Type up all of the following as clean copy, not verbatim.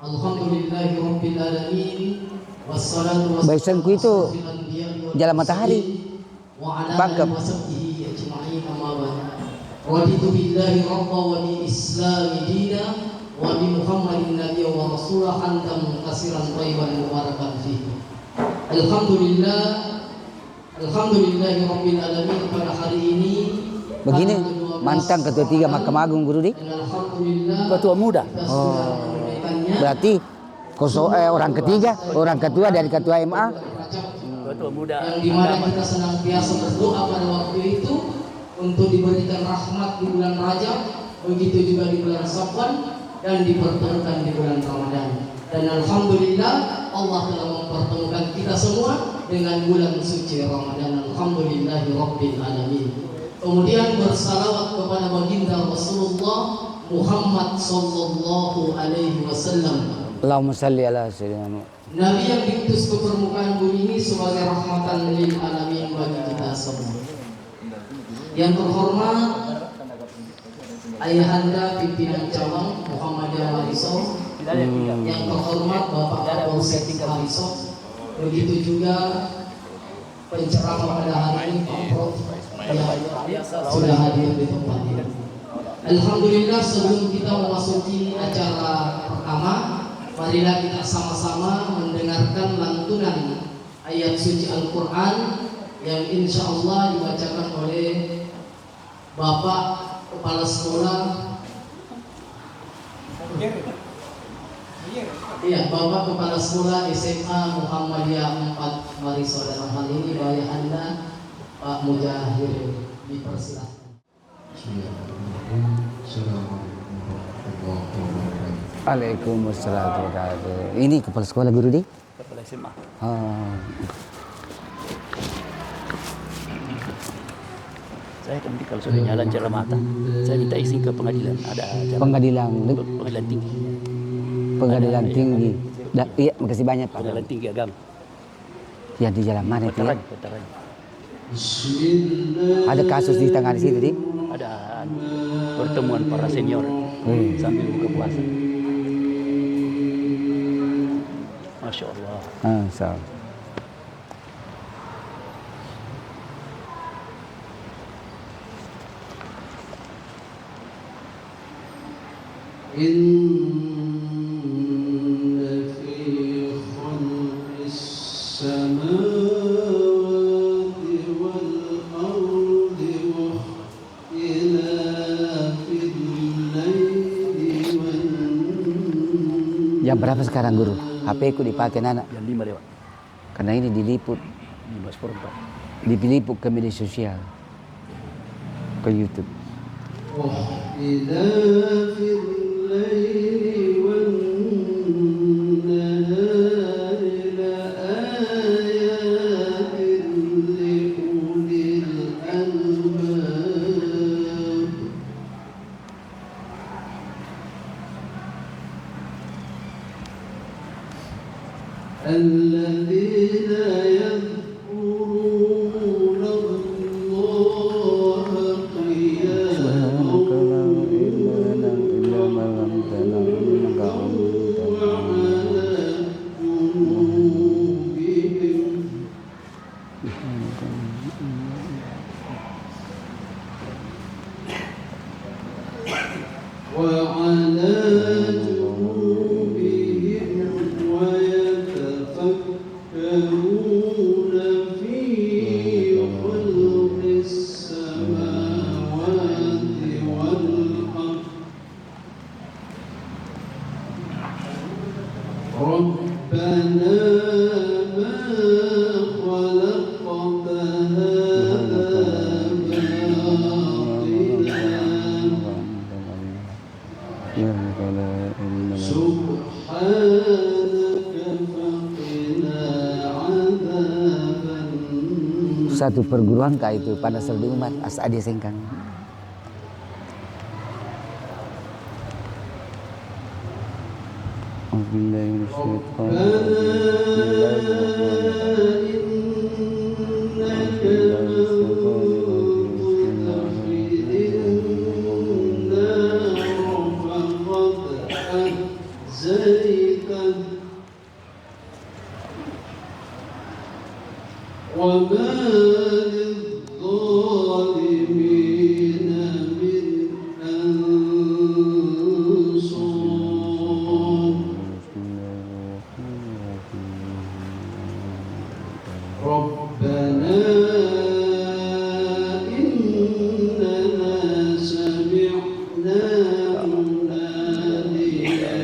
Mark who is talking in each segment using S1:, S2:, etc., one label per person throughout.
S1: Alhamdulillahirabbil alamin wassalatu
S2: Baisanku itu jalan matahari. Bangkep.
S1: Raditu billahi rabba wa bil islami dina wa bi muhammadin nabiyya wa rasulah hamdan katsiran thayyiban mubarakan fihi. Alhamdulillahirabbil alamin. Pada hari ini
S2: Begini mantan ketua 3 Mahkamah Agung Guru di.
S3: Ketua muda.
S2: Oh. Berarti orang ketiga, orang ketua dari ketua MA.
S3: Ketua muda.
S1: Yang dimana kita senantiasa berdoa pada waktu itu untuk diberikan rahmat di bulan Rajab, begitu juga di bulan Safwan, dan dipertemukan di bulan Ramadan. Dan alhamdulillah Allah telah mempertemukan kita semua dengan bulan suci Ramadan. Alhamdulillahirabbil alamin. Kemudian bersalawat kepada baginda Rasulullah Muhammad sallallahu alaihi wasallam.
S2: Allahumma salli ala sayyidina
S1: Nabi yang diutus ke permukaan bumi ini sebagai rahmatan lil alamin bagi kita semua. Yang terhormat Ayahanda pimpinan cabang Muhammadiyah Marisol, yang terhormat Bapak Kapolsek Marisol, begitu juga penceramah pada hari ini Pak Prof yang sudah hadir di tempat ini. Alhamdulillah, sebelum kita memasuki acara pertama, marilah kita sama-sama mendengarkan lantunan ayat suci Al-Quran yang insya Allah dibacakan oleh Bapak Kepala Sekolah, Bapak Kepala Sekolah SMA Muhammadiyah 4 Marisol. Dalam hal ini Bapak Anda Pak Mujahir, dipersilakan.
S2: Waalaikumsalam. Ini kepala sekolah Guru di?
S3: Kepala SMA.
S2: Oh.
S3: Saya nanti kalau sudah jalan jalan mata, saya minta izin ke pengadilan. Ada
S2: Pengadilan
S3: tinggi.
S2: Pengadilan tinggi. Iya, makasih banyak Pak.
S3: Pengadilan tinggi agama.
S2: Yang di jalan mana itu? Ya?
S3: Veteran.
S2: Ada kasus di tengah di situ di?
S3: Ada pertemuan para senior sambil buka puasa. Masya Allah.
S1: Inna fi khalqis samawati wal ardi wa ikhtilafil laili wan.
S2: Jam berapa sekarang Guru? HP ku dipakai anak.
S3: Jam 5 lewat.
S2: Karena ini diliput.
S3: 5:04.
S2: Diliput ke media sosial. Ke YouTube.
S1: الذين يذكرون الله قياما وعلى جنوبهم وعلى يتفكرون في خلق السماوات والأرض ربنا ما خلقت هذا باطلا سبحانك فقنا عذاب النار.
S2: Satu perguruan kah itu pada Serdi Umat As'adi Sengkang.
S4: عسيته وما للظالمين من أنصار ربنا إننا سمعنا مناديا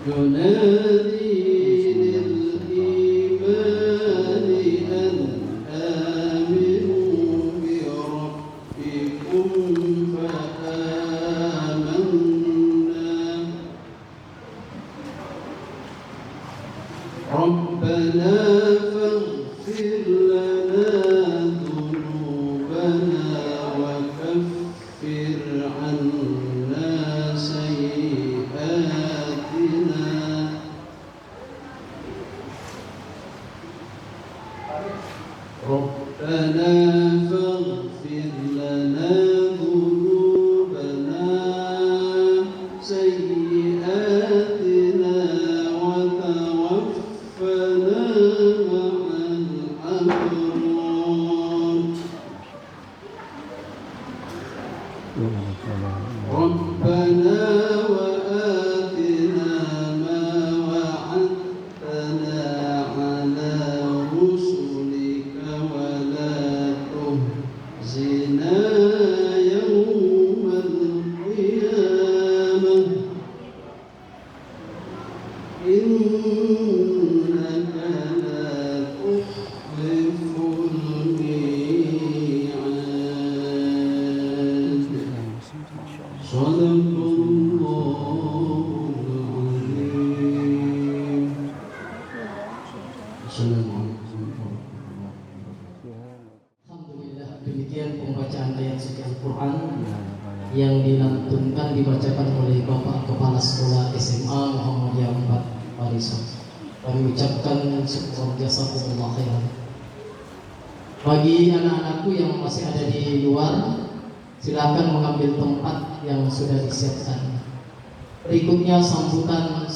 S4: ينادي للإيمان أن آمنوا بربكم فآمنا ربنا فاغفر لنا ذنوبنا وكفر عنا سيئاتنا ربنا فاغفر لنا ذنوبنا سيئاتنا وتوفنا مع الأبرار ربنا وآتنا ما وعدتنا على رسلك ولا تخزنا يوم القيامة إنك لا تخلف الميعاد صدق الله العظيم Assalamualaikum warahmatullahi
S1: Alhamdulillah, demikian pembacaan ayat suci Al-Quran yang dilantunkan dibacakan oleh Bapak Kepala Sekolah SMA Muhammadiyah 4 Barisan. Kami ucapkan syukur jazakumullah khairan. Bagi anak-anakku yang masih ada di luar, silakan mengambil tempat yang sudah disiapkan. Berikutnya sambutan.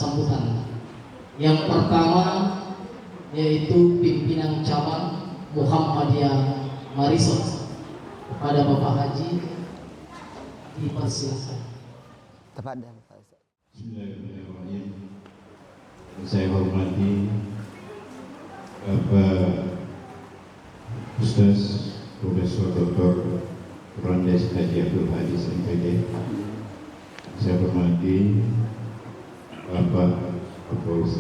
S1: Yang pertama yaitu pimpinan cabang Muhammadiyah Marisol. Kepada Bapak Haji dipersilakan.
S2: Tafadhal.
S4: Bismillahirrahmanirrahim. Saya hormati Bapak Ustaz Profesor Dr. Rondes Haji Abdul Hadis MPD. Saya hormati Bapak Kapolres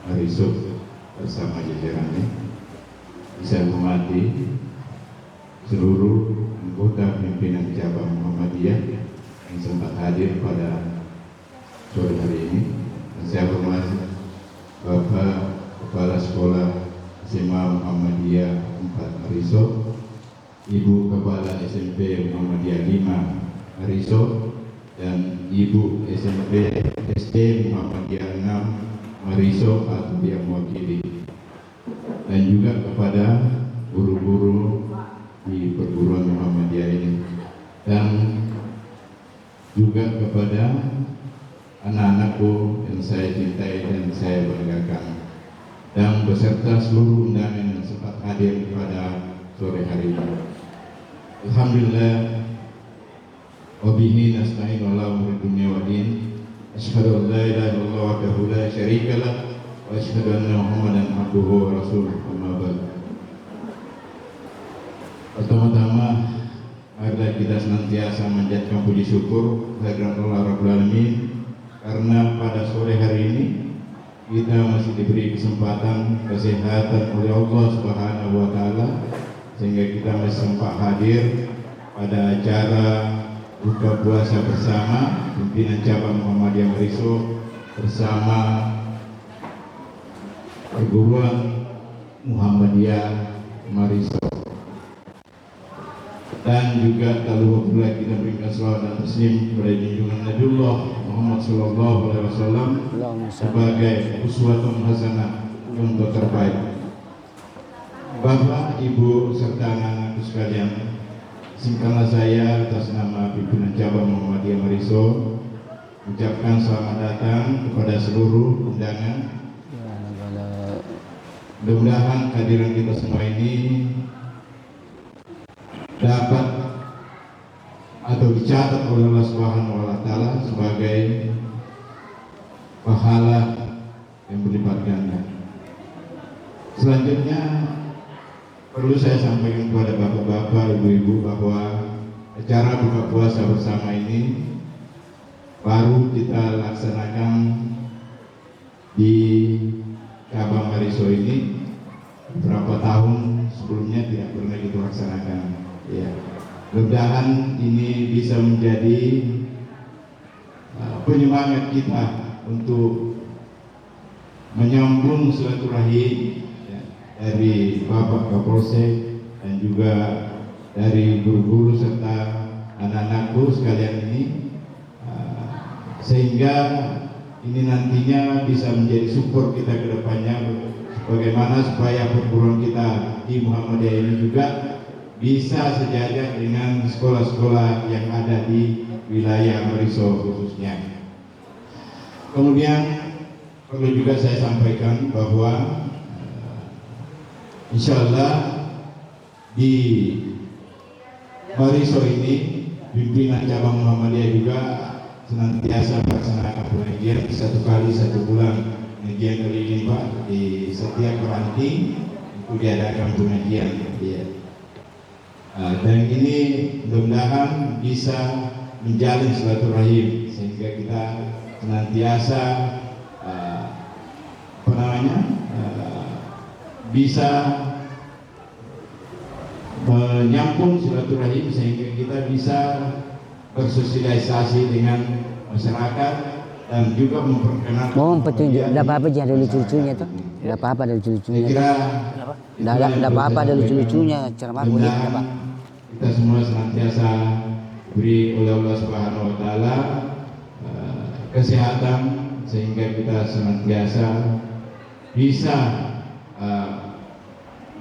S4: Marisol bersama jajarannya. Saya hormati seluruh anggota pimpinan cabang Muhammadiyah yang sempat hadir pada sore hari ini. Dan saya hormati Bapak Kepala Sekolah SMA Muhammadiyah 4 Marisol, Ibu Kepala SMP Muhammadiyah 5 Marisol, dan Ibu SMP SD Muhammadiyah 6 Marisol atau yang mewakili, dan juga kepada guru-guru di perguruan Muhammadiyah ini, dan juga kepada anak-anakku yang saya cintai dan saya banggakan, dan beserta seluruh undangan yang sempat hadir pada sore hari ini. Alhamdulillah, wabihi nasta'in ala umuri dunya wa din. Asyhadu an la ilaha illallah wahdahu la syarika lah wa asyhadu anna Muhammadan abduhu wa rasuluh. Amma ba'd. Pertama-tama, marilah kita senantiasa menjadikan puji syukur kehadirat Allah Rabbul Alamin, karena pada sore hari ini kita masih diberi kesempatan kesehatan oleh Allah Subhanahu wa taala, sehingga kita masih sempat hadir pada acara buka puasa bersama pimpinan cabang Muhammadiyah Marisol bersama perguruan Muhammadiyah Marisol. Dan juga tak lupa pula kita berikan salawat dan taslim kepada junjungan Nabiullah Muhammad sallallahu alaihi wasallam sebagai uswatun hasanah, contoh terbaik. Bapak, Ibu, serta anak-anakku sekalian, singkatlah saya atas nama pimpinan cabang Muhammadiyah Mariso ucapkan selamat datang kepada seluruh undangan. Mudah-mudahan kehadiran kita semua ini dapat atau dicatat oleh Allah Subhanahu wa taala sebagai pahala yang berlipat ganda. Selanjutnya perlu saya sampaikan kepada bapak-bapak, ibu-ibu bahwa acara buka puasa bersama ini baru kita laksanakan di cabang Mariso ini. Beberapa tahun sebelumnya tidak pernah kita laksanakan. Ya, mudah-mudahan ini bisa menjadi penyemangat kita untuk menyambung silaturahim ya, dari Bapak Kapolsek dan juga dari guru-guru serta anak-anakku sekalian ini, sehingga ini nantinya bisa menjadi support kita ke depannya, bagaimana supaya perguruan kita di Muhammadiyah ini juga bisa sejajar dengan sekolah-sekolah yang ada di wilayah Mariso khususnya. Kemudian perlu juga saya sampaikan bahwa insya Allah di Mariso ini pimpinan cabang Muhammadiyah juga senantiasa melaksanakan pengajian 1 kali 1 bulan. Pengajian kali ini Pak, di setiap ranting itu diadakan pengajian ya. Dan ini mudah-mudahan bisa menjalin silaturahim sehingga kita senantiasa bisa menyambung silaturahim sehingga kita bisa bersosialisasi dengan masyarakat dan juga memperkenalkan.
S2: Oh, petunjuk. Ada apa-apa aja ada lucu-lucunya tuh. Ada apa-apa ada lucu-lucunya. Ada apa-apa ada lucu-lucunya ceramah gue apa?
S4: Kita semua senantiasa beri oleh Allah Subhanahu wa taala kesehatan sehingga kita senantiasa bisa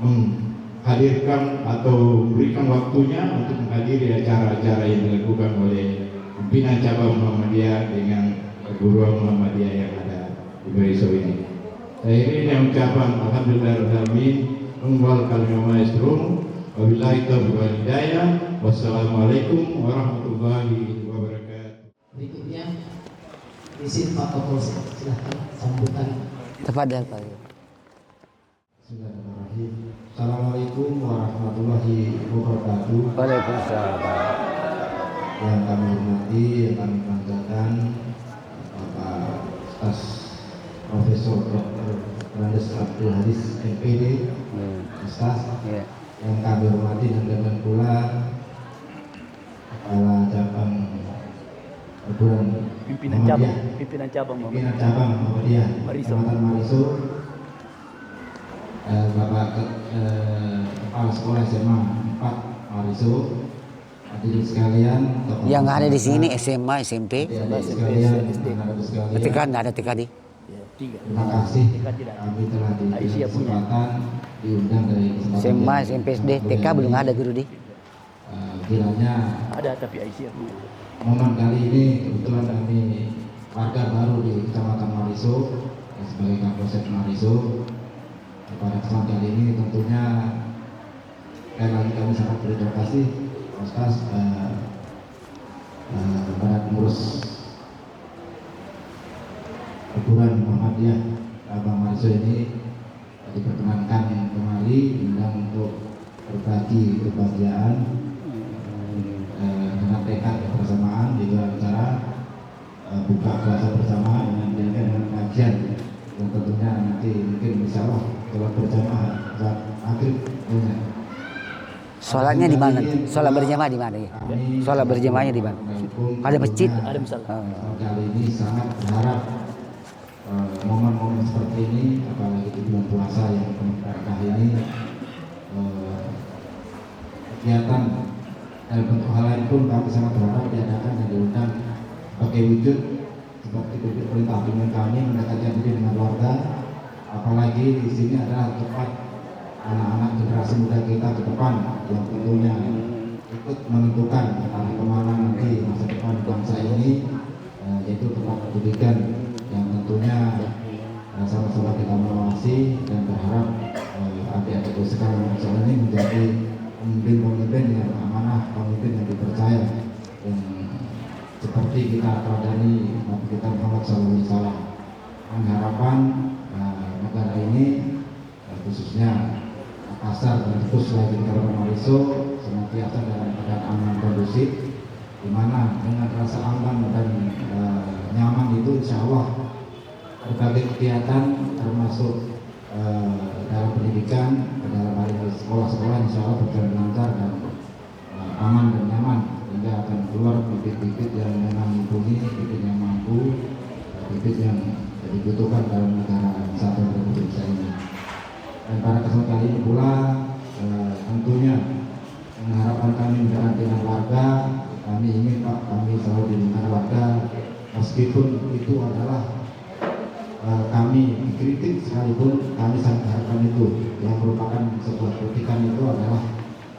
S4: menghadirkan atau memberikan waktunya untuk menghadiri acara-acara yang dilakukan oleh pimpinan cabang Muhammadiyah dengan perguruan Muhammadiyah yang ada di Mariso ini. Saya ini ucapan alhamdulillahirabbil alamin, wal kalimah maestrum, wabillahi taufiq wal hidayah, wassalamualaikum warahmatullahi wabarakatuh.
S1: Berikutnya izin Pak Kapolsek, silahkan sambutan.
S2: Tafadhal Pak.
S5: Bismillahirrahmanirrahim. Assalamualaikum warahmatullahi wabarakatuh.
S2: Waalaikumsalam.
S5: Yang kami hormati, yang kami banggakan Bapak Ustaz Profesor Dr. Andes Abdul Hadis MPD, Ustaz. Yang kami hormati dan demikian pula Kepala Cabang Perguruan
S3: Pimpinan cabang
S5: Muhammadiyah Kecamatan Mariso, Bapak Kepala Sekolah SMA 4 Mariso, hadirin sekalian,
S2: Yang ada di sini SMA, SMP. TK nggak ada TK di.
S5: terima kasih kami telah diberi kesempatan diundang dari kesempatan
S2: SMA, SMP, SD, TK belum ada guru di.
S5: Kiranya
S3: ada tapi ICF
S5: momen kali ini kebetulan kami warga baru di Kecamatan Mariso sebagai Kapolsek Mariso. Pada kesempatan kali ini tentunya sekali lagi kami sangat berterima kasih Ustaz kepada pengurus perguruan Muhammadiyah Cabang Mariso ini diperkenankan kembali undang untuk berbagi kebahagiaan dengan tekad kebersamaan di dalam acara buka puasa bersama dengan kajian yang tentunya nanti mungkin insya Allah sholat berjamaah saat maghrib.
S2: Sholatnya di mana? Sholat berjamaah di mana ya? Sholat berjamaahnya di mana? Ada masjid?
S3: ada misalnya.
S5: Kali ini sangat berharap momen-momen seperti ini, apalagi di bulan puasa yang berkah ini, kegiatan dalam bentuk hal lain pun kami sangat berharap diadakan dan diundang sebagai wujud seperti perintah pimpinan kami mendekatkan diri dengan warga, apalagi di sini adalah tempat anak-anak generasi muda kita ke depan yang tentunya ikut menentukan arah kemana nanti masa depan bangsa ini, yaitu tentang pendidikan yang tentunya sama-sama kita mengawasi dan berharap adik-adik sekarang bangsa ini menjadi pemimpin-pemimpin yang amanah, pemimpin yang dipercaya, dan seperti kita teladani Nabi kita Muhammad SAW. Harapan negara ini khususnya Makassar dan khususnya di Kabupaten Mariso senantiasa dalam keadaan aman kondusif, di mana dengan rasa aman dan nyaman itu insya Allah berbagai kegiatan termasuk dalam pendidikan, dalam hal ini sekolah-sekolah insya Allah berjalan lancar dan aman dan nyaman, hingga akan keluar bibit-bibit yang memang mumpuni, bibit yang mampu, bibit yang dibutuhkan dalam negara kesatuan Republik Indonesia ini. Dan pada kesempatan kali ini pula tentunya harapan kami mendengar dengan warga, kami ingin Pak, kami selalu didengar warga, meskipun itu adalah kami dikritik sekalipun, kami sangat harapkan itu yang merupakan sebuah kritikan itu adalah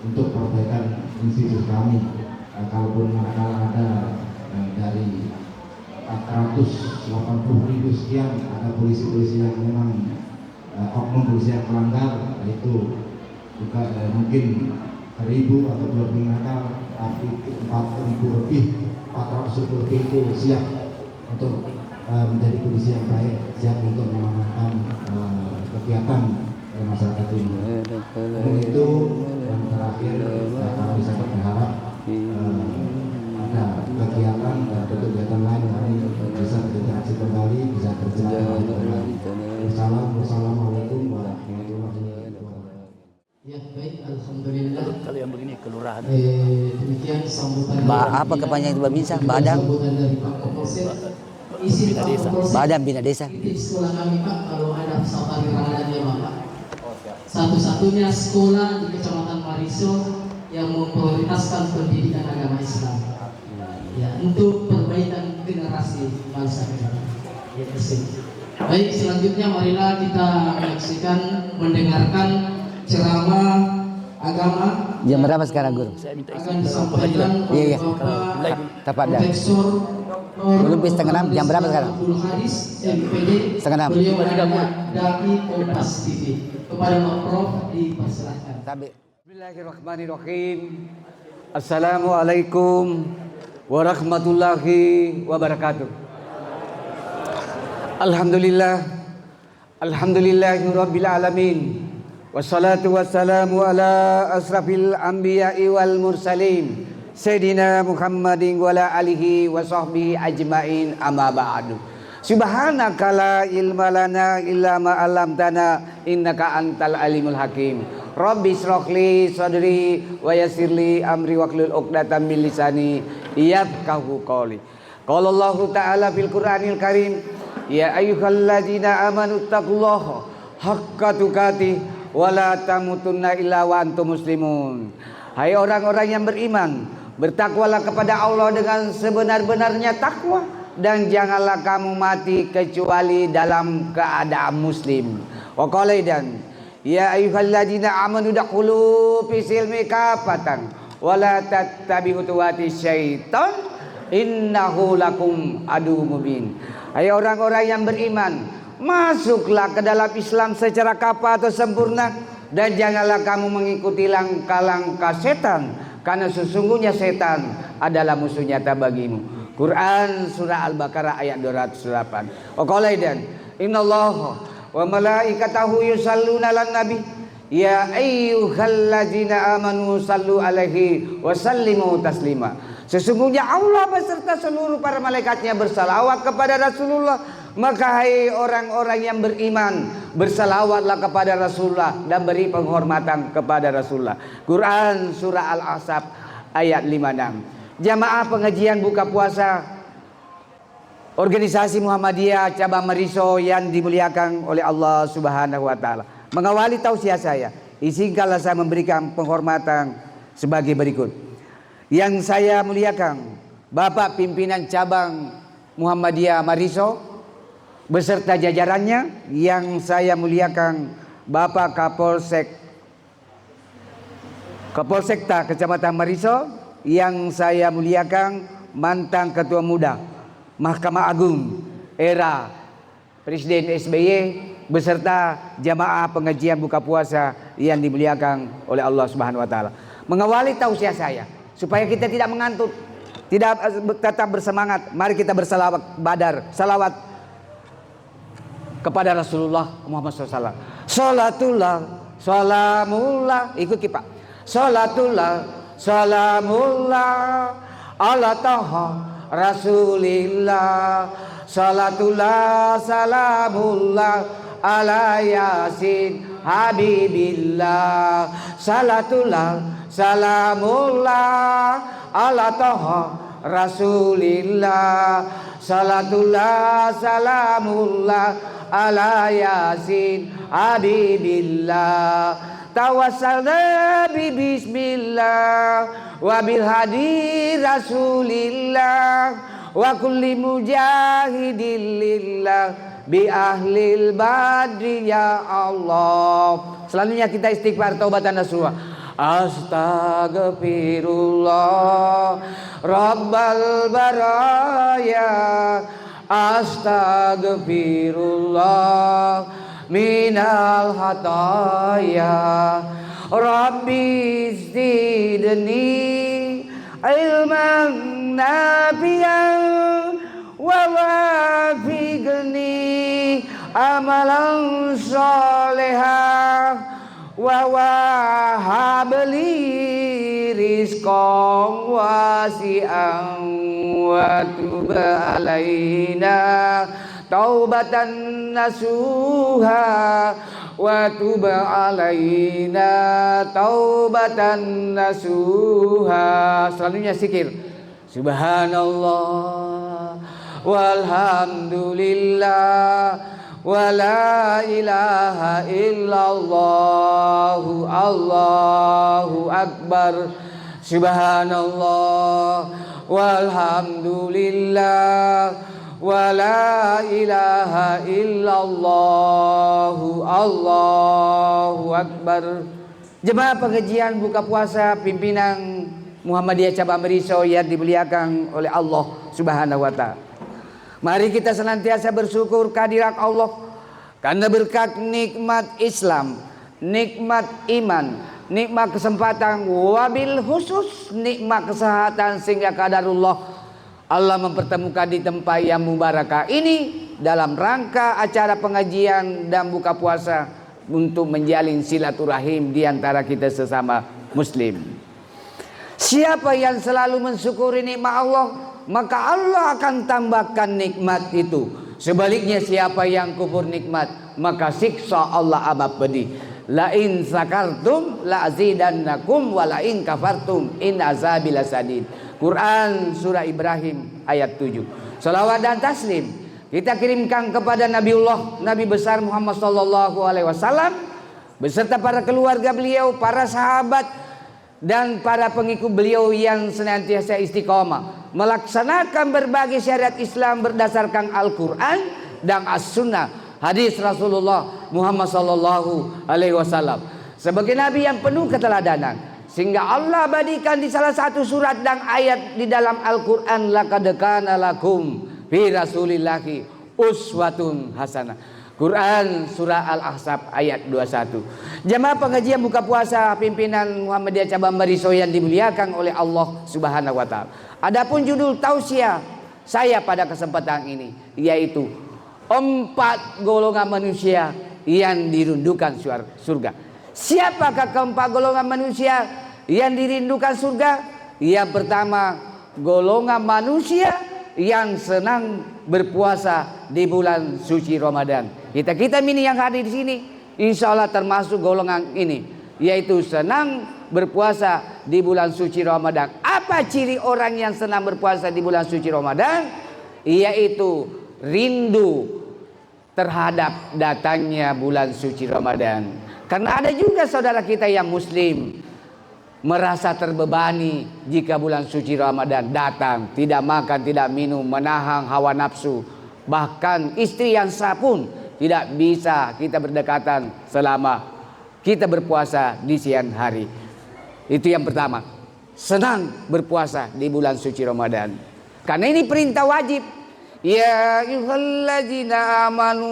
S5: untuk perbaikan institusi kami. Kalaupun manakala ada dari 480.000 sekian ada polisi-polisi yang memang oknum polisi yang melanggar, itu juga mungkin 1.000 atau 2.000 nakal, tapi 4.000 lebih, 400 lebih itu siap untuk menjadi polisi yang baik, siap untuk mengamankan kegiatan masyarakat ini. Untuk itu yang terakhir kami sangat berharap ada kegiatan dan kegiatan lain kami bisa berinteraksi kembali, bisa berjalan kembali. Wassalamualaikum warahmatullahi wabarakatuh.
S1: Ya baik, alhamdulillah.
S3: Kalau yang begini kelurahan.
S1: Demikian sambutan.
S2: Apa kepanjangan itu Babinsa? Badang.
S1: Sambutan dari Pak Kapolsek. Isi Pak Kapolsek.
S2: Badang Bina Desa.
S1: Di sekolah kami Pak, kalau ada safari Ramadan ya Pak. Satu-satunya sekolah di Kecamatan Mariso yang memprioritaskan pendidikan agama Islam. Ya, untuk perbaikan generasi bangsa kita. Ya, baik, selanjutnya marilah kita menyaksikan, mendengarkan ceramah agama.
S2: Jam berapa sekarang Guru?
S1: Akan disampaikan oleh
S2: Iya.
S1: Bapak
S2: Tepat dah.
S1: Profesor
S2: Belum bis setengah enam, jam berapa sekarang?
S1: Abdul Hadis, MPD.
S2: Setengah enam.
S1: Beliau adalah Dai Kompas TV. Kepada Pak Prof dipersilakan.
S6: Bismillahirrahmanirrahim. Assalamualaikum warahmatullahi wabarakatuh. Alhamdulillahirabbil alamin. Wassalatu wassalamu ala asrafil anbiya'i wal mursalin Sayyidina Muhammadin wa ala alihi wa sahbihi ajmain, amma ba'du. Subhanaka la ilma lana illa ma 'allamtana innaka antal alimul hakim. Rabbi shrah li sadri wa yassir li amri wahlul 'uqdatam min lisani yafqahu qawli. Qala Allahu ta'ala fil Qur'anil Karim, ya ayyuhalladzina amanu taqullaha haqqa tuqatih wa la tamutunna illa wa antum muslimun. Hai orang-orang yang beriman, bertakwalah kepada Allah dengan sebenar-benarnya takwa, dan janganlah kamu mati kecuali dalam keadaan muslim. Wa qala dan ya ayyuhalladzina amanu dakhulu fi silmi kafatan wa la tattabi'u khutuwati syaitan innahu lakum adu mubin. Hai orang-orang yang beriman, masuklah ke dalam Islam secara kafah atau sempurna, dan janganlah kamu mengikuti langkah-langkah setan, karena sesungguhnya setan adalah musuh nyata bagimu. Quran surah Al-Baqarah ayat 208. Wa qala dan innallaha wa malaikatahu yusalluna 'alan nabi ya ayyuhalladzina amanu sallu alaihi wa sallimu taslima. Sesungguhnya Allah beserta seluruh para malaikatnya bersalawat kepada Rasulullah. Maka hai orang-orang yang beriman, bersalawatlah kepada Rasulullah dan beri penghormatan kepada Rasulullah. Quran surah Al-Ahzab ayat 56. Jamaah pengajian buka puasa Organisasi Muhammadiyah cabang Mariso yang dimuliakan oleh Allah Subhanahu wa taala. Mengawali tausiah saya, izinkanlah saya memberikan penghormatan sebagai berikut. Yang saya muliakan Bapak pimpinan cabang Muhammadiyah Mariso beserta jajarannya, yang saya muliakan Bapak Kapolsek Kapolsekta Kecamatan Mariso yang saya muliakan, mantan Ketua Muda Mahkamah Agung era Presiden SBY beserta jamaah pengajian buka puasa yang dimuliakan oleh Allah Subhanahu wa taala. Mengawali tausiah saya supaya kita tidak mengantuk, tidak tetap bersemangat. Mari kita bersalawat badar, salawat kepada Rasulullah Muhammad SAW. Salatullah, salamullah, ikut kita. Salatullah, salamullah, ala taha Rasulillah. Salatullah, salamullah, ala yasin Habibillah. Salatullah, salamullah, ala taha Rasulillah. Salatullah, salamullah, ala yasin Habibillah. Tawassalna bi bismillah wa bil hadi Rasulillah wa kulli mujahidin lillah bi ahlil badri ya Allah. Selanjutnya kita istighfar taubatan nasuha. Astaghfirullah Rabbal baraya, astaghfirullah minal hataya, Rabbi zidni ilman nafi'an wa wafiqni amalan sholihah wa wahabli rizqan wasi'an wa tub alaina taubatan nasuha wa tub alaina taubatan nasuha. Selanjutnya zikir. Subhanallah walhamdulillah wa la ilaha illallah Allahu akbar. Subhanallah walhamdulillah wa la ilaha illallah Allahu akbar. Jemaah pengajian buka puasa pimpinan Muhammadiyah Cabang Mariso yang dimuliakan oleh Allah Subhanahu wa taala. Mari kita senantiasa bersyukur kehadirat Allah karena berkat nikmat Islam, nikmat iman, nikmat kesempatan, wabil khusus nikmat kesehatan, sehingga qadarullah Allah mempertemukan di tempat yang mubarakah ini dalam rangka acara pengajian dan buka puasa untuk menjalin silaturahim di antara kita sesama muslim. Siapa yang selalu mensyukuri nikmat Allah, maka Allah akan tambahkan nikmat itu. Sebaliknya siapa yang kufur nikmat, maka siksa Allah amat pedih. La in sakartum la azidannakum wa la in kafartum in azabi lasadid. Quran surah Ibrahim ayat 7. Salawat dan taslim kita kirimkan kepada Nabiullah Nabi besar Muhammad sallallahu alaihi wasallam beserta para keluarga beliau, para sahabat dan para pengikut beliau yang senantiasa istiqomah melaksanakan berbagai syariat Islam berdasarkan Al-Quran dan As-Sunnah, hadis Rasulullah Muhammad sallallahu alaihi wasallam sebagai nabi yang penuh keteladanan, sehingga Allah abadikan di salah satu surat dan ayat di dalam Al-Quran, laqad kana lakum fi rasulillahi uswatun hasanah. Quran surah Al-Ahzab ayat 21. Jemaah pengajian buka puasa pimpinan Muhammadiyah Cabang Mariso yang dimuliakan oleh Allah Subhanahu wa taala. Adapun judul tausiah saya pada kesempatan ini yaitu 4 golongan manusia yang dirindukan surga. Siapakah keempat golongan manusia yang dirindukan surga? Yang pertama, golongan manusia yang senang berpuasa di bulan suci Ramadan. Kita ini yang hadir di sini, insya Allah termasuk golongan ini, yaitu senang berpuasa di bulan suci Ramadan. Apa ciri orang yang senang berpuasa di bulan suci Ramadan? Yaitu rindu terhadap datangnya bulan suci Ramadan. Karena ada juga saudara kita yang muslim merasa terbebani jika bulan suci Ramadan datang, tidak makan, tidak minum, menahan hawa nafsu. Bahkan istri yang sah pun tidak bisa kita berdekatan selama kita berpuasa di siang hari. Itu yang pertama. Senang berpuasa di bulan suci Ramadan. Karena ini perintah wajib. Ya ayyuhalladzina amanu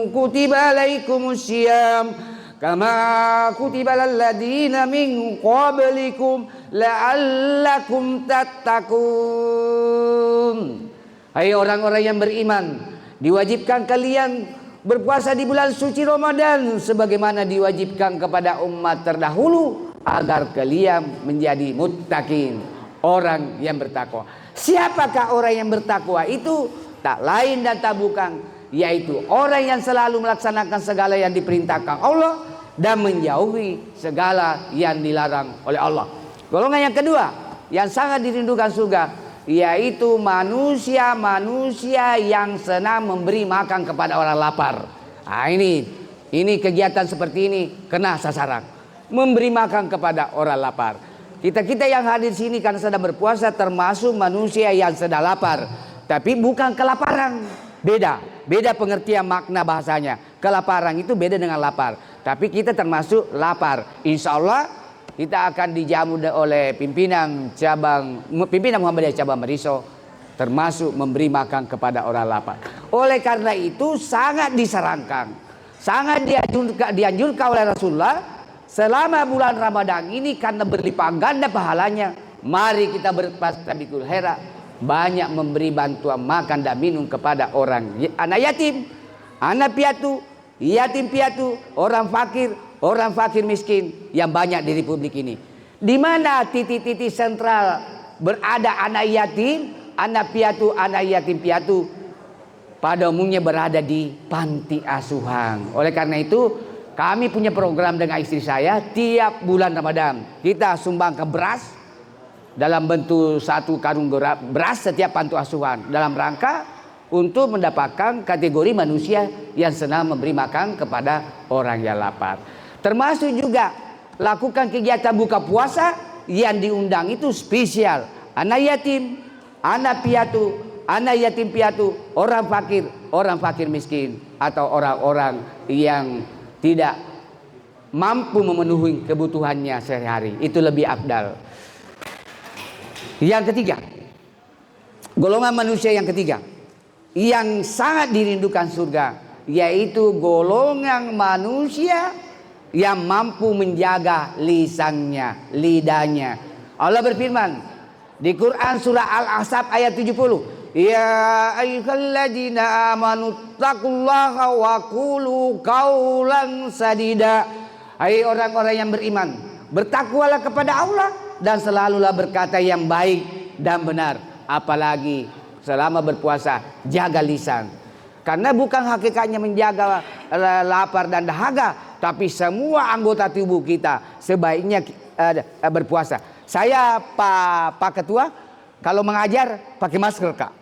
S6: kutiba alaikumussyiyam kama kutiba alal ladzina min qablikum la'allakum tattaqun. Hai orang-orang yang beriman, diwajibkan kalian berpuasa di bulan suci Ramadan sebagaimana diwajibkan kepada umat terdahulu agar kalian menjadi muttaqin, orang yang bertakwa. Siapakah orang yang bertakwa itu? Tak lain dan tak bukan, yaitu orang yang selalu melaksanakan segala yang diperintahkan Allah dan menjauhi segala yang dilarang oleh Allah. Golongan yang kedua yang sangat dirindukan surga, yaitu manusia-manusia yang senang memberi makan kepada orang lapar. Nah, ini kegiatan seperti ini kena sasaran, memberi makan kepada orang lapar. Kita yang hadir sini karena sedang berpuasa termasuk manusia yang sedang lapar, tapi bukan kelaparan. Beda pengertian makna bahasanya. Kelaparan itu beda dengan lapar, tapi kita termasuk lapar. Insya Allah kita akan dijamu oleh pimpinan Muhammadiyah cabang Meriso, termasuk memberi makan kepada orang lapar. Oleh karena itu sangat disarankan, sangat dianjurkan oleh Rasulullah selama bulan Ramadan ini karena berlipat ganda pahalanya. Mari kita bertasbihul hera, banyak memberi bantuan makan dan minum kepada orang anak yatim, anak piatu, yatim piatu, orang fakir miskin yang banyak di Republik ini. Di mana titik-titik sentral berada anak yatim, anak piatu, anak yatim piatu? Pada umumnya berada di panti asuhan. Oleh karena itu kami punya program dengan istri saya, tiap bulan Ramadan kita sumbangkan beras dalam bentuk 1 karung beras setiap panti asuhan dalam rangka untuk mendapatkan kategori manusia yang senang memberi makan kepada orang yang lapar. Termasuk juga lakukan kegiatan buka puasa yang diundang itu spesial anak yatim, anak piatu, anak yatim piatu, orang fakir miskin, atau orang-orang yang tidak mampu memenuhi kebutuhannya sehari-hari. Itu lebih afdal. Yang ketiga, golongan manusia yang ketiga yang sangat dirindukan surga, yaitu golongan manusia yang mampu menjaga lisannya, lidahnya. Allah berfirman di Quran surah Al-Ahzab ayat 70, ya ayyuhalladzina amanu taqullaha wa qulu qaulan sadida. Hai orang-orang yang beriman, bertakwalah kepada Allah dan selalulah berkata yang baik dan benar. Apalagi selama berpuasa, jaga lisan. Karena bukan hakikatnya menjaga lapar dan dahaga, tapi semua anggota tubuh kita sebaiknya berpuasa. Saya Pak Ketua kalau mengajar pakai masker, Kak.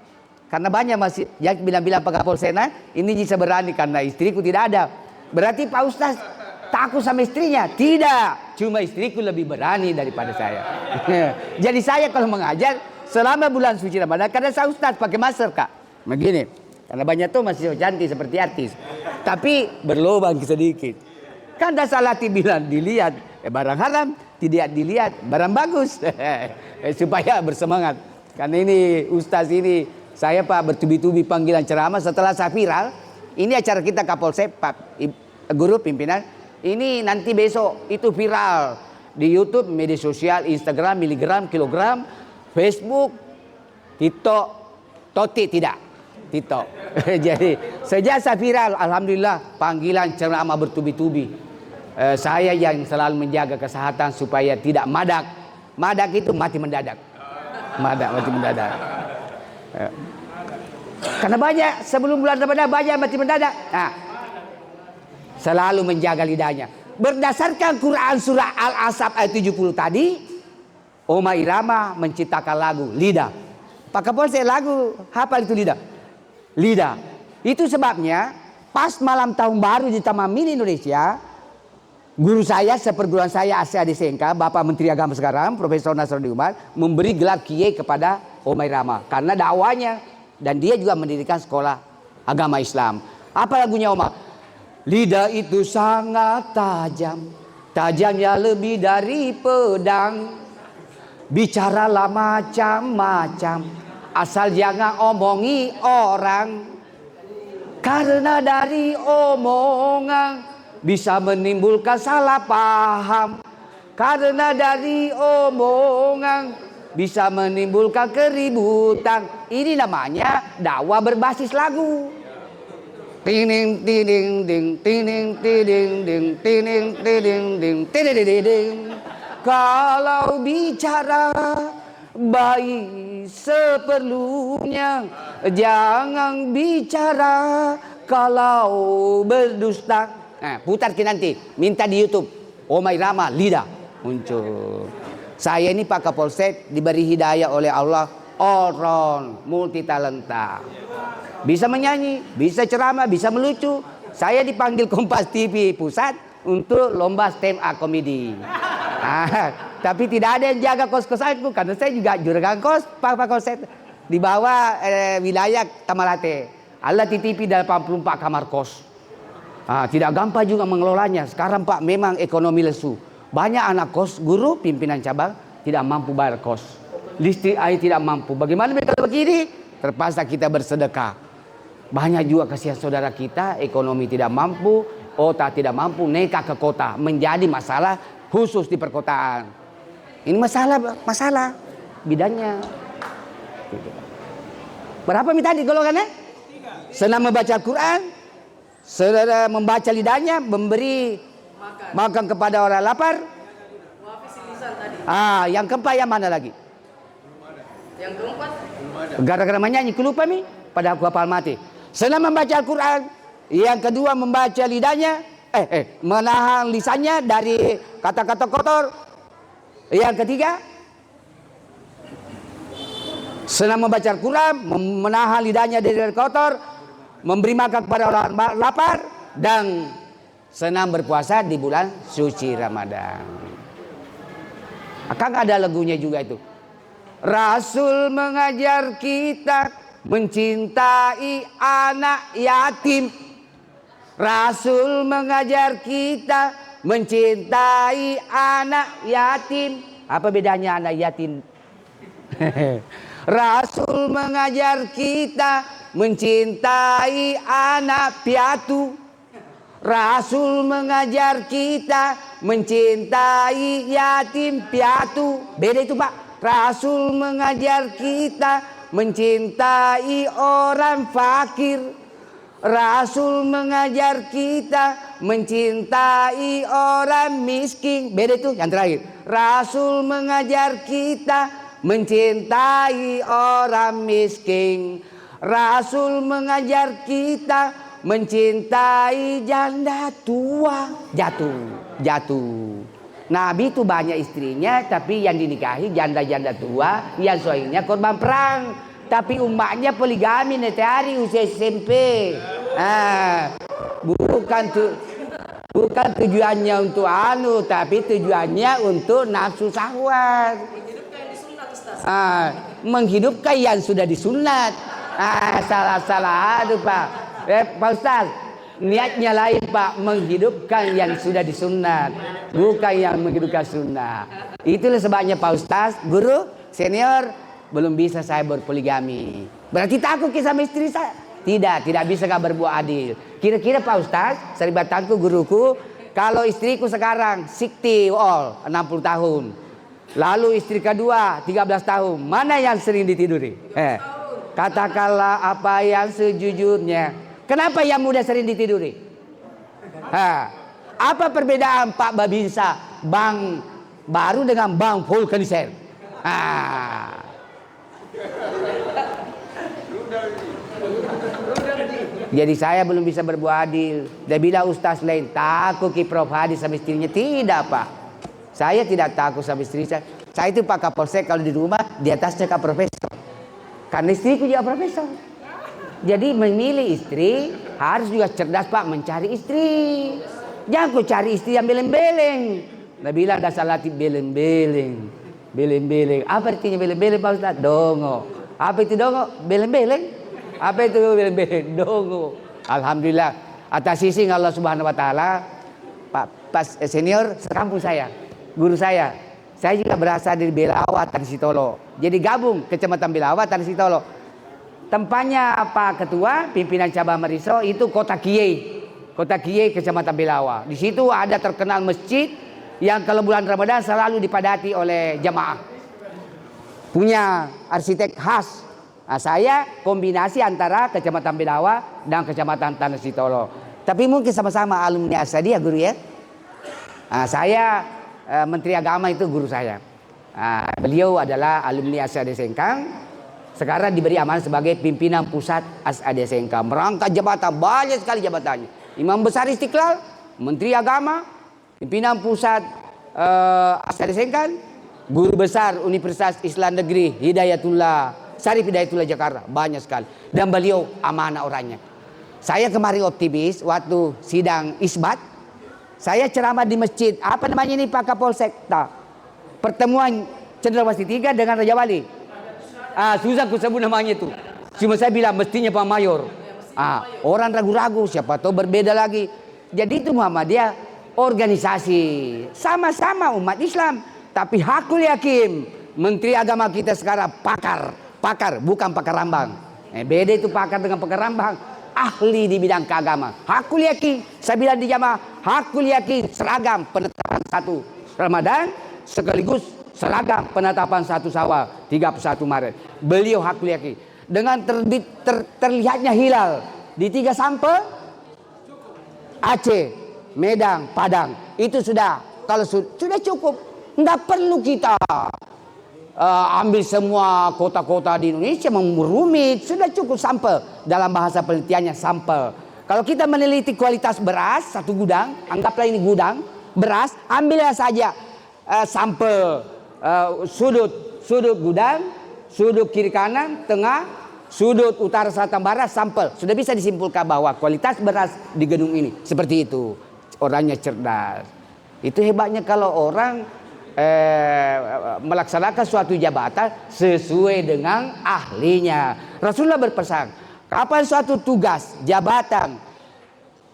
S6: Karena banyak masih yang bilang-bilang Pak Kapolsena ini bisa berani karena istriku tidak ada. Berarti Pak Ustaz takut sama istrinya? Tidak, cuma istriku lebih berani daripada saya. Jadi saya kalau mengajar selama bulan suci Ramadan, karena saya Ustaz pakai masker, Kak. Begini. Karena banyak tuh masih cantik seperti artis, tapi berlubang sedikit. Kan dah salah bilang dilihat barang haram, tidak dilihat barang bagus. Supaya bersemangat. Karena ini Ustaz ini saya Pak bertubi-tubi panggilan ceramah setelah saya viral. Ini acara kita Kapolsek Pak Guru pimpinan. Ini nanti besok itu viral di YouTube, media sosial, Instagram, miligram, kilogram, Facebook, TikTok, Toti tidak. TikTok. Jadi sejak saya viral, alhamdulillah panggilan ceramah bertubi-tubi. Saya yang selalu menjaga kesehatan supaya tidak madak. Madak itu mati mendadak. Mati mendadak. Karena banyak sebelum bulan Ramadan banyak mati mendadak. Nah, selalu menjaga lidahnya. Berdasarkan Quran surah Al-Ahzab ayat 70 tadi, Oma Irama menciptakan lagu lidah. Pak Kapolsek lagu hafal itu lidah. Lidah. Itu sebabnya pas malam tahun baru di Taman Mini Indonesia, guru saya seperguruan saya ASEAD SMK, Bapak Menteri Agama sekarang, Profesor Nasruddin Umar, memberi gelar kiai kepada Oma Irama karena dakwanya, dan dia juga mendirikan sekolah agama Islam. Apa lagunya Oma? Lidah itu sangat tajam, tajamnya lebih dari pedang. Bicaralah macam-macam, asal jangan omongi orang. Karena dari omongan bisa menimbulkan salah paham. Karena dari omongan bisa menimbulkan keributan. Ini namanya dakwah berbasis lagu. Tining tining ding tining tining ding tining tining ding tining ding. Kalau bicara baik seperlunya, jangan bicara kalau berdusta. Nah, putar ke nanti, minta di YouTube. Omai Rama Lidah muncul. Saya ini Pak Kapolsek diberi hidayah oleh Allah, all round, multi talenta. Bisa menyanyi, bisa ceramah, bisa melucu. Saya dipanggil Kompas TV Pusat untuk lomba stand up komedi. Tapi tidak ada yang jaga kos-kosanku karena saya juga juragan kos Pak Kapolsek di bawah wilayah Tamalate. Allah titipi 84 kamar kos. Tidak gampang juga mengelolanya. Sekarang Pak memang ekonomi lesu. Banyak anak kos, guru, pimpinan cabang tidak mampu bayar kos. Listrik air tidak mampu. Bagaimana mereka begini? Terpaksa kita bersedekah. Banyak juga kasihan saudara kita, ekonomi tidak mampu, otak tidak mampu, nekat ke kota. Menjadi masalah khusus di perkotaan. Ini masalah bidangnya. Berapa minta di golongannya? Senang membaca Al-Quran, saudara membaca lidahnya, memberi makan kepada orang lapar. Yang keempat yang mana lagi?
S1: Yang keempat,
S6: Gara-gara menyanyi, aku lupa nih. Pada aku hafal mati. Senang membaca Al-Quran. Yang kedua membaca lidahnya, menahan lisannya dari kata-kata kotor. Yang ketiga, senang membaca Al-Quran, menahan lidahnya dari kotor, memberi makan kepada orang lapar, dan senang berpuasa di bulan suci Ramadan. Akan ada lagunya juga itu. Rasul mengajar kita mencintai anak yatim. Rasul mengajar kita mencintai anak yatim. Apa bedanya anak yatim? Rasul mengajar kita mencintai anak piatu. Rasul mengajar kita mencintai yatim piatu. Beda itu Pak. Rasul mengajar kita mencintai orang fakir. Rasul mengajar kita mencintai orang miskin. Beda itu yang terakhir. Rasul mengajar kita mencintai orang miskin. Rasul mengajar kita mencintai janda tua. Jatuh. Nabi itu banyak istrinya, tapi yang dinikahi janda-janda tua, yang suaminya korban perang. Tapi umatnya poligami netari usia SMP. Bukan tujuannya untuk tapi tujuannya untuk nafsu syahwat. Menghidupkan yang sudah disunat. Salah aduh Pak. Pak Ustaz, niatnya lain Pak, menghidupkan yang sudah disunat, bukan yang menghidupkan sunnah. Itulah sebabnya Pak Ustaz, guru senior, belum bisa saya berpoligami. Berarti takut sama istri saya? Tidak bisa berbuat adil. Kira-kira Pak Ustaz, seribatanku guruku, kalau istriku sekarang 60 tahun, lalu istri kedua 13 tahun, mana yang sering ditiduri? Katakanlah apa yang sejujurnya. Kenapa yang muda sering ditiduri? Apa perbedaan Pak Babinsa bank baru dengan bank vulkanizer? Jadi saya belum bisa berbuat adil. Dia bilang ustaz lain takut ke Prof Hadi sama istrinya. Tidak Pak, saya tidak takut sama istri saya. Saya itu Pak Kapolsek kalau di rumah di atasnya Kak Profesor. Karena istriku juga profesor. Jadi memilih istri harus juga cerdas Pak mencari istri. Jangan kau cari istri yang beleng-beleng. Dia bilang dasar latih beleng-beleng. Beleng-beleng. Apa artinya beleng-beleng Pak Ustaz? Dongo. Apa itu dongo? Beleng-beleng. Apa itu beleng-beleng? Dongo. Alhamdulillah atas sisi Allah Subhanahu wa taala Pak pas senior sekampung saya, guru saya. Saya juga berasal dari Belawa, Tan Sitolo. Jadi gabung Kecamatan Belawa, Tan Sitolo. Tempatnya Pak Ketua, pimpinan cabang Mariso itu Kota Kiai. Kota Kiai, Kecamatan Belawa. Di situ ada terkenal masjid yang kalau bulan Ramadan selalu dipadati oleh jamaah. Punya arsitek khas. Nah, saya kombinasi antara Kecamatan Belawa dan Kecamatan Tan Sitolo. Tapi mungkin sama-sama alumni Asadi ya guru ya. Nah, saya Menteri Agama itu guru saya. Nah, beliau adalah alumni Asadi Sengkang. Sekarang diberi amanah sebagai pimpinan pusat Asadi Sengkang. Merangkap jabatan, banyak sekali jabatannya. Imam Besar Istiqlal, Menteri Agama, pimpinan pusat Asadi Sengkang, guru besar Universitas Islam Negeri Syarif Hidayatullah Jakarta, banyak sekali. Dan beliau amanah orangnya. Saya kemarin optimis waktu sidang isbat. Saya ceramah di masjid, apa namanya ini Pak Kapolsek? Pertemuan Cendrawasih 3 dengan Raja Wali. Susah aku sebut namanya itu. Cuma saya bilang mestinya Pak Mayor. Orang ragu-ragu, siapa tahu berbeda lagi. Jadi itu Muhammadiyah organisasi. Sama-sama umat Islam. Tapi hakul yakin, Menteri Agama kita sekarang pakar, bukan pakar rambang. Beda itu pakar dengan pakar rambang. Ahli di bidang keagamaan. Hakul yakin, saya bilang di jamaah, hakul yakin seragam penetapan 1 Ramadan sekaligus seragam penetapan 1 Syawal 31 Maret. Beliau hakul yakin. Dengan terlihatnya hilal di 3 sampel Aceh, Medan, Padang. Itu sudah, kalau sudah cukup. Nggak perlu kita ambil semua kota-kota di Indonesia merumit. Sudah cukup sampel. Dalam bahasa penelitiannya sampel. Kalau kita meneliti kualitas beras satu gudang, anggaplah ini gudang beras, ambillah saja sampel sudut gudang, sudut kiri kanan, tengah, sudut utara selatan barat, sampel. Sudah bisa disimpulkan bahwa kualitas beras di gedung ini seperti itu. Orangnya cerdas. Itu hebatnya kalau orang melaksanakan suatu jabatan sesuai dengan ahlinya. Rasulullah berpesan, kapan suatu tugas, jabatan,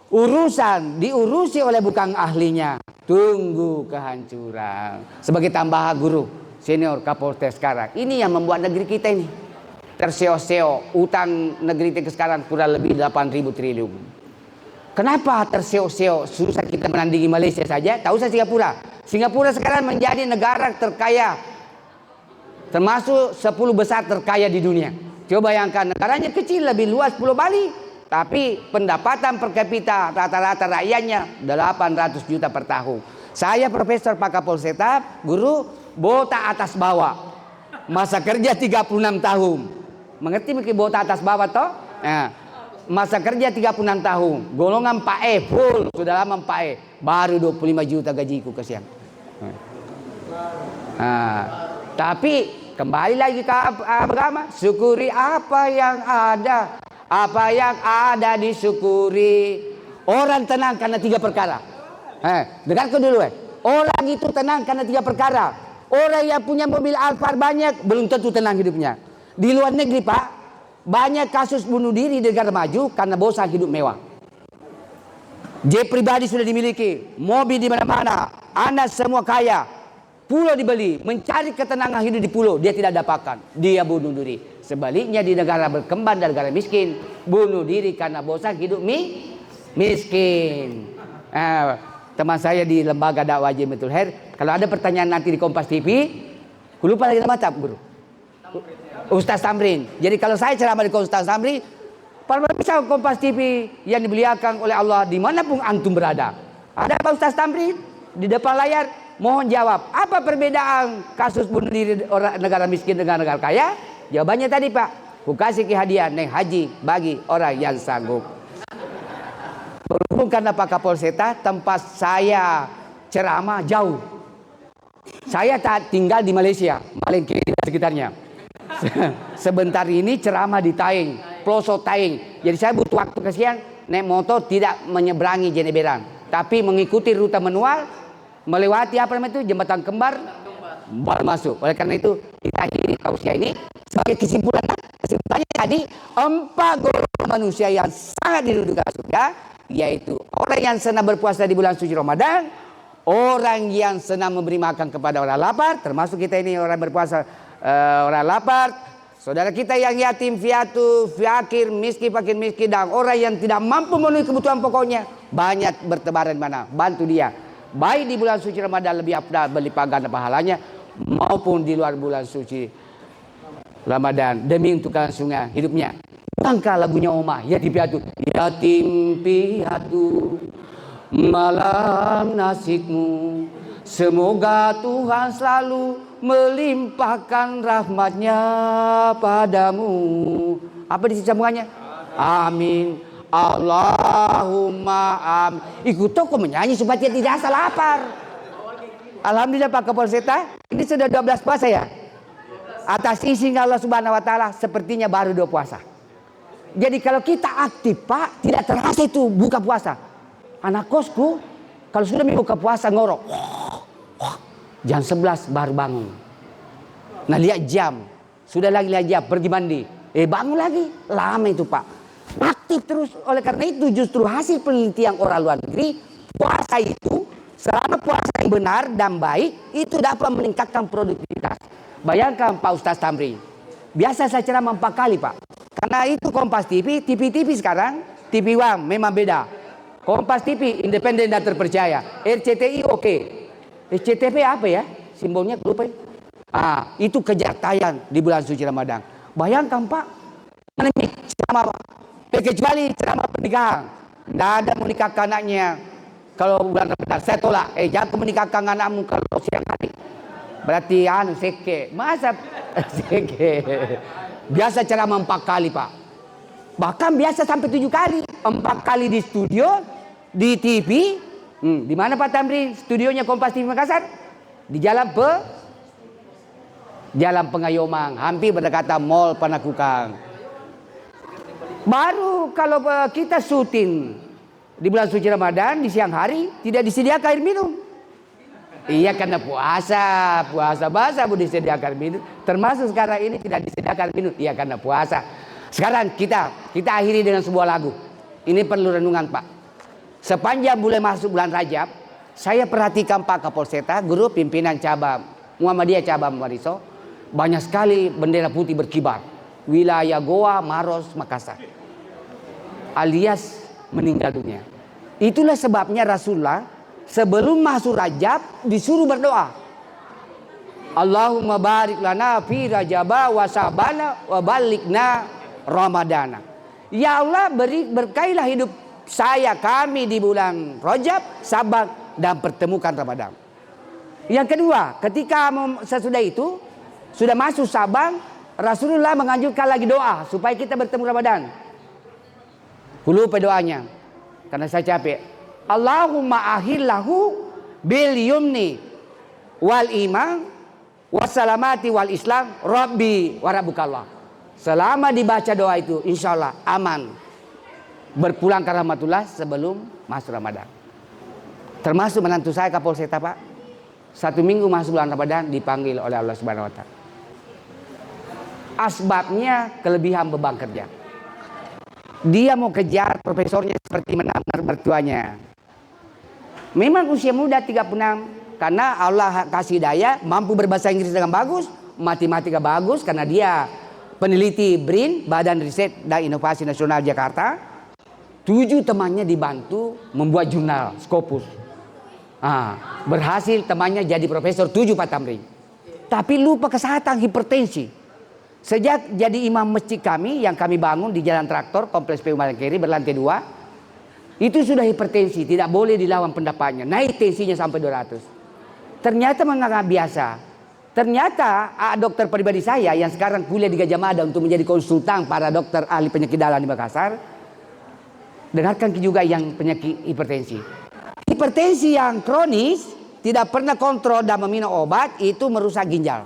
S6: urusan diurusi oleh bukan ahlinya, tunggu kehancuran. Sebagai tambahan guru senior Kapolres sekarang, ini yang membuat negeri kita ini terseo-seo. Utang negeri kita sekarang kurang lebih 8.000 triliun. Kenapa terseo-seo? Susah kita menandingi Malaysia saja. Tahu saya Singapura sekarang menjadi negara terkaya, termasuk 10 besar terkaya di dunia. Coba bayangkan, negaranya kecil, lebih luas Pulau Bali, tapi pendapatan per kapita rata-rata rakyatnya 800 juta per tahun. Saya Profesor Pak Kapolseta, guru botak atas bawah, masa kerja 36 tahun. Mengerti mungkin botak atas bawah toh? Masa kerja 36 tahun, golongan Pak E full, sudah lama Pak E, baru 25 juta gajiku kesian. Tapi kembali lagi ke agama, syukuri apa yang ada disyukuri. Orang tenang karena 3 perkara. Dengarkan dulu orang itu tenang karena 3 perkara. Orang yang punya mobil Alphard banyak belum tentu tenang hidupnya. Di luar negeri Pak, banyak kasus bunuh diri di negara maju karena bosan hidup mewah. Jet pribadi sudah dimiliki, mobil di mana-mana, anak semua kaya, pulau dibeli, mencari ketenangan hidup di pulau dia tidak dapatkan, dia bunuh diri. Sebaliknya di negara berkembang dan negara miskin, bunuh diri karena bosan hidup miskin. Teman saya di lembaga dakwah Jamiatul Khair, kalau ada pertanyaan nanti di Kompas TV, aku lupa lagi nama guru. Ustaz Tamrin. Jadi kalau saya ceramah di Ustaz Tamrin, para pemirsa Kompas TV yang dimuliakan oleh Allah dimanapun antum berada, ada Pak Ustaz Tamrin di depan layar, mohon jawab apa perbedaan kasus bunuh diri orang negara miskin dengan negara kaya? Jawabannya tadi Pak, ku kasih hadiah naik haji bagi orang yang sanggup. Berhubung karena Pak Kapolseta tempat saya ceramah jauh, saya tak tinggal di Malaysia, Malengke dan sekitarnya. Sebentar ini ceramah di Taing, pelosok Taing. Jadi saya butuh waktu kesian naik motor tidak menyeberangi Jeneberan, tapi mengikuti rute manual melewati apa namanya itu jembatan kembar baru masuk. Oleh karena itu kita akhiri tausiah ini sebagai kesimpulannya tadi 4 golongan manusia yang sangat didudukan surga, yaitu orang yang senang berpuasa di bulan suci Ramadan, Orang yang senang memberi makan kepada orang lapar, termasuk kita ini orang berpuasa, orang lapar, saudara kita yang yatim piatu, fakir, miskin, fakir miskin, dan orang yang tidak mampu memenuhi kebutuhan pokoknya, banyak bertebaran mana, bantu dia. Baik di bulan suci Ramadan lebih afdal berlipat ganda pahalanya, maupun di luar bulan suci Ramadan demi untuk kelangsungan hidupnya. Angka lagunya Oma, yatim piatu, yatim piatu, malam nasibmu, semoga Tuhan selalu melimpahkan rahmatnya padamu. Apa di sambungannya? Amin. Allahumma amin. Ikut toko menyanyi supaya tidak asal lapar. Alhamdulillah Pak Kapolseta, ini sudah 12 puasa ya. Atas izin Allah Subhanahu wa taala sepertinya baru 2 puasa. Jadi kalau kita aktif Pak, tidak terasa itu buka puasa. Anak kosku kalau sudah buka puasa ngorok, jam 11 baru bangun. Nah lihat jam, sudah lagi lihat jam pergi mandi, bangun lagi, lama itu Pak. Aktif terus. Oleh karena itu justru hasil penelitian orang luar negeri, puasa itu selama puasa yang benar dan baik itu dapat meningkatkan produktivitas. Bayangkan Pak Ustaz Tamri, biasa saya ceramah 4 kali Pak. Karena itu Kompas TV, TV sekarang, TV One memang beda. Kompas TV independen dan terpercaya. RCTI oke. SCTV apa ya? Simbolnya lupa. Itu kejar tayang di bulan suci Ramadan. Bayangkan Pak, ceramah kecuali ceramah pernikahan. Tidak ada menikahkan anaknya kalau bulan Ramadan. Saya tolak. Jangan menikahkan anakmu kalau siang hari. Berarti seke. Masa seke? Biasa ceramah 4 kali Pak. Bahkan biasa sampai 7 kali. 4 kali di studio, di TV. Di mana Pak Tamri? Studionya Kompas TV Makassar. Di Jalan Pengayoman, hampir berdekatan Mall Panakukang. Baru kalau kita syuting di bulan suci Ramadan di siang hari tidak disediakan air minum. Iya karena puasa bahasa disediakan minum. Termasuk sekarang ini tidak disediakan minum. Iya karena puasa. Sekarang kita akhiri dengan sebuah lagu. Ini perlu renungan Pak. Sepanjang bulan masuk bulan Rajab, saya perhatikan Pak Kapolseta, guru pimpinan cabang Muhammadiyah cabang Mariso, banyak sekali bendera putih berkibar. Wilayah Goa, Maros, Makassar. Alias meninggal dunia. Itulah sebabnya Rasulullah sebelum masuk Rajab disuruh berdoa. Allahumma barik lana fi Rajaba wa Sabana wa balikna Ramadana. Ya Allah berkailah hidup kami di bulan Rajab, Saban dan pertemukan Ramadan. Yang kedua, ketika sesudah itu sudah masuk Saban, Rasulullah menganjurkan lagi doa supaya kita bertemu Ramadan. Lupa doanya karena saya capek. Allahumma ahillahu bil yumni wal iman wassalamati wal islam rabbi wa rabbukallah. Selama dibaca doa itu insyaallah aman berpulang ke rahmatullah sebelum masuk Ramadan. Termasuk menantu saya Kapolseta Pak, 1 minggu masuk bulan Ramadan dipanggil oleh Allah Subhanahu wa taala. Asbabnya kelebihan beban kerja. Dia mau kejar profesornya seperti menampar mertuanya. Memang usia muda 36, karena Allah kasih daya mampu berbahasa Inggris dengan bagus, matematika bagus karena dia peneliti BRIN, Badan Riset dan Inovasi Nasional Jakarta. 7 temannya dibantu membuat jurnal Scopus. Berhasil temannya jadi profesor 7 Pak Tamri. Tapi lupa kesehatan, hipertensi. Sejak jadi imam masjid kami yang kami bangun di Jalan Traktor, Kompleks PU Malangkeri berlantai 2. Itu sudah hipertensi, tidak boleh dilawan pendapatnya. Naik tensinya sampai 200. Ternyata menganggap biasa. Ternyata dokter pribadi saya yang sekarang kuliah di Gajah Mada untuk menjadi konsultan para dokter ahli penyakit dalam di Makassar. Dengarkan juga yang penyakit hipertensi. Hipertensi yang kronis tidak pernah kontrol dan meminum obat itu merusak ginjal.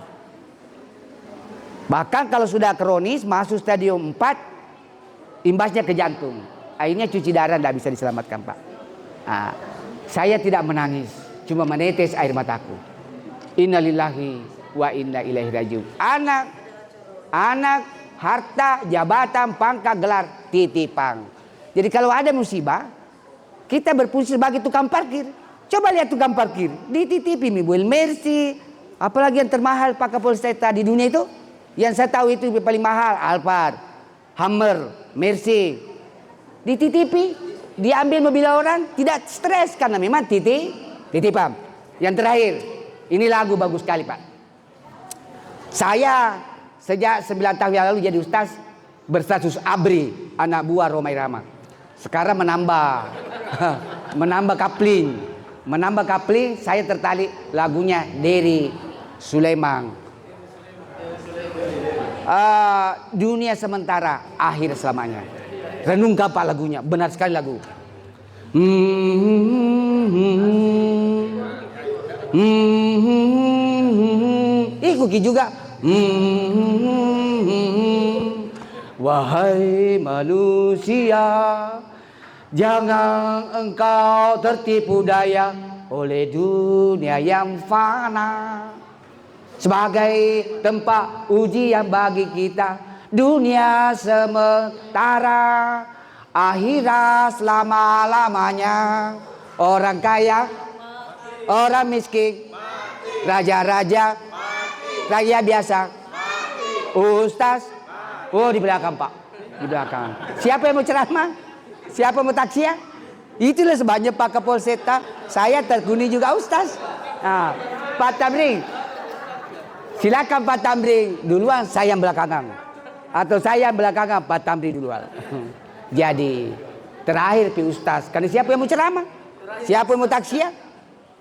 S6: Bahkan kalau sudah kronis masuk stadium 4 imbasnya ke jantung. Akhirnya cuci darah tidak bisa diselamatkan Pak. Saya tidak menangis, cuma menetes air mataku. Innalillahi wa inna ilaihi rajiun. Anak, harta, jabatan, pangkat, gelar, titipan. Jadi kalau ada musibah, kita berfungsi sebagai tukang parkir. Coba lihat tukang parkir, dititipi mobil Mercy, apalagi yang termahal Pak Kapolsek di dunia itu. Yang saya tahu itu yang paling mahal Alphard, Hummer, Mercy. Dititipi, diambil mobil orang, tidak stres karena memang titipan. Yang terakhir, ini lagu bagus sekali Pak. Saya sejak 9 tahun yang lalu jadi ustaz berstatus ABRI, anak buah Romai Rama. Sekarang menambah kapling, saya tertarik lagunya Dery Sulaiman. Dunia sementara, akhir selamanya. Renungkan Pak lagunya, benar sekali lagu. Ikuti juga. Wahai manusia, jangan engkau tertipu daya oleh dunia yang fana. Sebagai tempat ujian bagi kita, dunia sementara, akhirat selama-lamanya. Orang kaya, orang miskin, raja-raja, rakyat biasa, ustaz. Oh di belakang Pak, di belakang. Siapa yang mau ceramah? Siapa mau taksiah? Itulah sebabnya Pak Kapolsek, saya terguni juga ustaz. Nah, Pak Tamrin, silakan Pak Tamrin duluan, saya yang belakangan. Atau saya yang belakangan, Pak Tamrin duluan. Jadi terakhir Pi Ustaz, karena siapa yang mau ceramah? Siapa yang mau taksiah?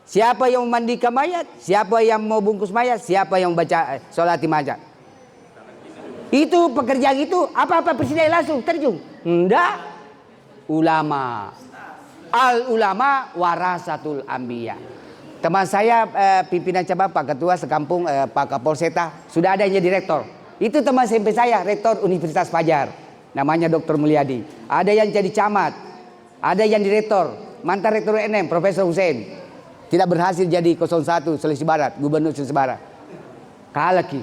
S6: Siapa yang mau mandikan mayat? Siapa yang mau bungkus mayat? Siapa yang baca sholat mayat? Itu pekerjaan itu apa-apa presiden langsung terjun? Enggak. Ulama. Al ulama warasatul anbiya. Teman saya pimpinan cabang Pak Ketua sekampung Pak Kapolseta sudah ada yang jadi rektor. Itu teman SMP saya, rektor Universitas Fajar. Namanya Dr. Mulyadi. Ada yang jadi camat. Ada yang direktor. Mantan rektor UNM Profesor Hussein. Tidak berhasil jadi 01 Sulawesi Barat, Gubernur Sulawesi Barat. Kalah Ki.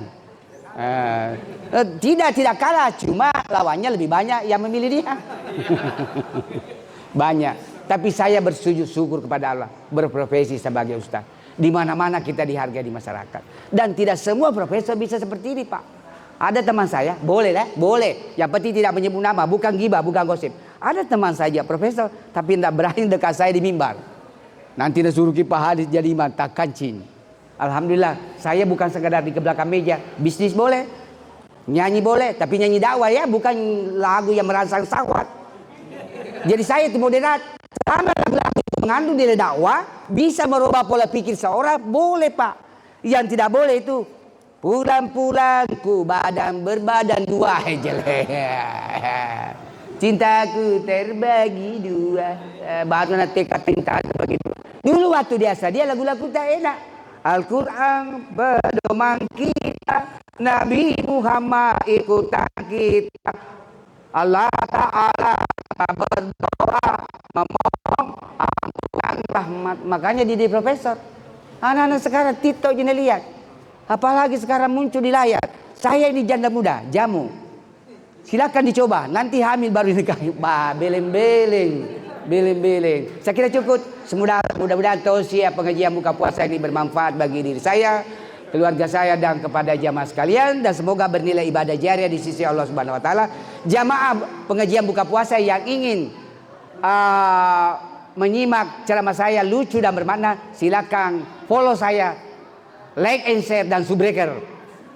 S6: Tidak kalah, cuma lawannya lebih banyak yang memilih dia. Banyak. Tapi saya bersujud syukur kepada Allah berprofesi sebagai ustaz. Di mana-mana kita dihargai di masyarakat. Dan tidak semua profesor bisa seperti ini Pak. Ada teman saya, boleh lah, boleh. Yang penting tidak menyebut nama, bukan gibah, bukan gosip. Ada teman saya profesor, tapi tidak berani dekat saya di mimbar. Nanti disuruh Pak Hadis jadi imam, tak kancing. Alhamdulillah, saya bukan sekedar di belakang meja. Bisnis boleh, nyanyi boleh, tapi nyanyi dakwah ya, bukan lagu yang merangsang syahwat. Jadi saya itu moderat. Sama lagu-lagu mengandung nilai dakwah, bisa merubah pola pikir seorang, boleh Pak. Yang tidak boleh itu pulang-pulang ku badan berbadan dua, jelek. Cintaku terbagi dua, baru nanti cinta begitu. Dulu waktu biasa dia lagu-lagu tak enak. Al-Quran pedoman kita, Nabi Muhammad ikutan kita. Allah Ta'ala berdoa memohon ampunan rahmat. Makanya jadi profesor. Anak-anak sekarang TikTok jangan lihat. Apalagi sekarang muncul di layar. Saya ini janda muda, jamu. Silakan dicoba. Nanti hamil baru nikah. Beleng-beleng. Saya kira cukup. Mudah-mudahan tausiah pengajian buka puasa ini bermanfaat bagi diri saya, keluarga saya dan kepada jamaah sekalian, dan semoga bernilai ibadah jariah di sisi Allah Subhanahu wa taala. Jamaah pengajian buka puasa yang ingin menyimak ceramah saya lucu dan bermakna, silakan follow saya, like and share dan subbreaker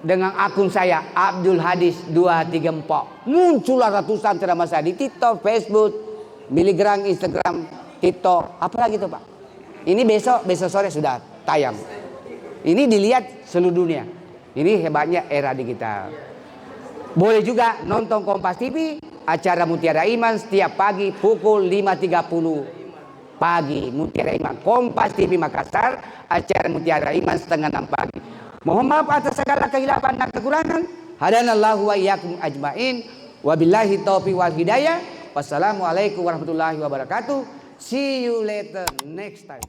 S6: dengan akun saya Abdul Hadis 234. Muncullah ratusan ceramah saya di TikTok, Facebook, Miligram, Instagram, TikTok, apalagi itu Pak. Ini besok sore sudah tayang. Ini dilihat seluruh dunia. Ini hebatnya era digital. Boleh juga nonton Kompas TV, acara Mutiara Iman setiap pagi pukul 5.30 pagi. Mutiara Iman, Kompas TV Makassar, acara Mutiara Iman 5:30 pagi. Mohon maaf atas segala kehilapan dan kekurangan. Hadanallahu wa iyyakum ajmain. Wabillahi taufiq wal hidayah. Wassalamualaikum warahmatullahi wabarakatuh. See you later next time.